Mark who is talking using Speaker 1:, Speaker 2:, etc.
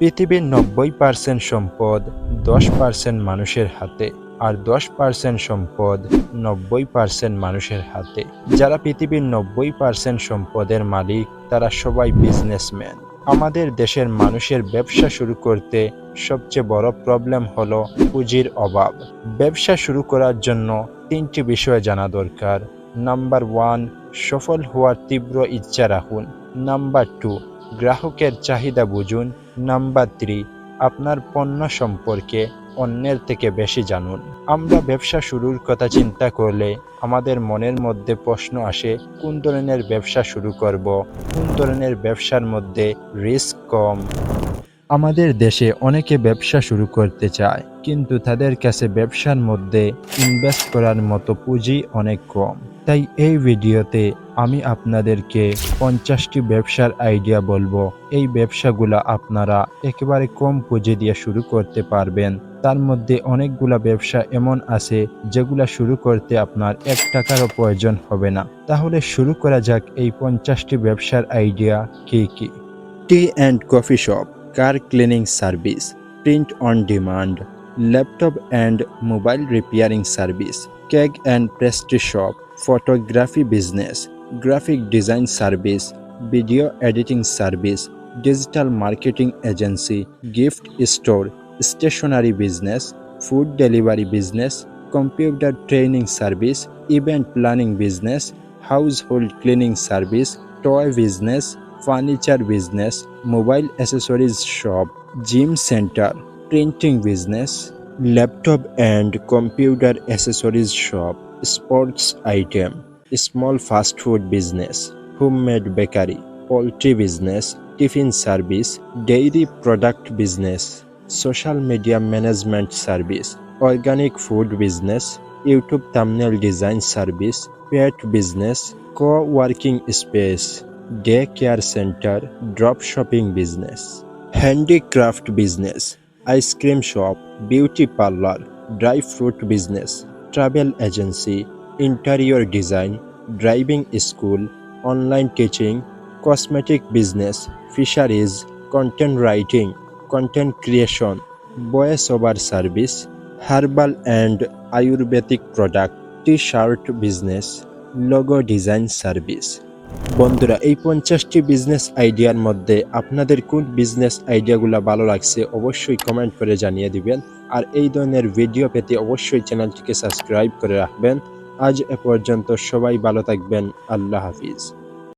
Speaker 1: পৃথিবীর ৯০% সম্পদ ১০% মানুষের হাতে, আর ১০% সম্পদ ৯০% মানুষের হাতে। যারা পৃথিবীর ৯০% সম্পদের মালিক তারা সবাই বিজনেসম্যান। আমাদের দেশের মানুষের ব্যবসা শুরু করতে সবচেয়ে বড় প্রবলেম হলো পুঁজির অভাব। ব্যবসা শুরু করার জন্য ৩টি বিষয় জানা দরকার। নাম্বার 1, সফল হওয়ার তীব্র ইচ্ছা রাখুন। নাম্বার 2, গ্রাহকের চাহিদা বুঝুন। নাম্বার 3, আপনার পণ্য সম্পর্কে অন্যের থেকে বেশি জানুন। আমরা ব্যবসা শুরুর কথা চিন্তা করলে আমাদের মনের মধ্যে প্রশ্ন আসে, কোন ধরনের ব্যবসা শুরু করব, কোন ধরনের ব্যবসার মধ্যে রিস্ক কম। আমাদের দেশে অনেকে ব্যবসা শুরু করতে চায়, কিন্তু তাদের কাছে ব্যবসার মধ্যে ইনভেস্ট করার মতো পুঁজি অনেক কম। তাই এই ভিডিওতে আমি আপনাদেরকে 50টি ব্যবসার আইডিয়া বলবো। এই ব্যবসাগুলা আপনারা একেবারে কম পুঁজি দিয়ে শুরু করতে পারবেন। তার মধ্যে অনেকগুলা ব্যবসা এমন আছে যেগুলা শুরু করতে আপনার 1 টাকারও প্রয়োজন হবে না। তাহলে শুরু করা যাক এই 50টি ব্যবসার আইডিয়া কি কি। Tea and coffee shop, car cleaning service, print on demand, laptop and mobile repairing service, cake and pastry shop, photography business, graphic design service, video editing service, digital marketing agency, gift store, stationery business, food delivery business, computer training service, event planning business, household cleaning service, toy business, furniture business, mobile accessories shop, gym center, printing business, laptop and computer accessories shop, sports item, small fast food business, homemade bakery, poultry business, tiffin service, dairy product business, social media management service, organic food business, YouTube thumbnail design service, pet business, co-working space, daycare center, drop shopping business, handicraft business, ice cream shop, beauty parlor, dry fruit business, travel agency, interior design, driving school, online teaching, cosmetic business, fisheries, content writing, content creation, voice over service, herbal and ayurvedic product, t-shirt business, logo design service। বন্ধুরা, এই 50টি business আইডিয়ার মধ্যে আপনাদের কোন business আইডিয়াগুলো ভালো লাগছে অবশ্যই comment করে জানিয়ে দিবেন। আর এই ধরনের ভিডিও পেতে অবশ্যই চ্যানেলটিকে সাবস্ক্রাইব করে রাখবেন। আজ এ পর্যন্ত, সবাই ভালো থাকবেন। আল্লাহ হাফিজ।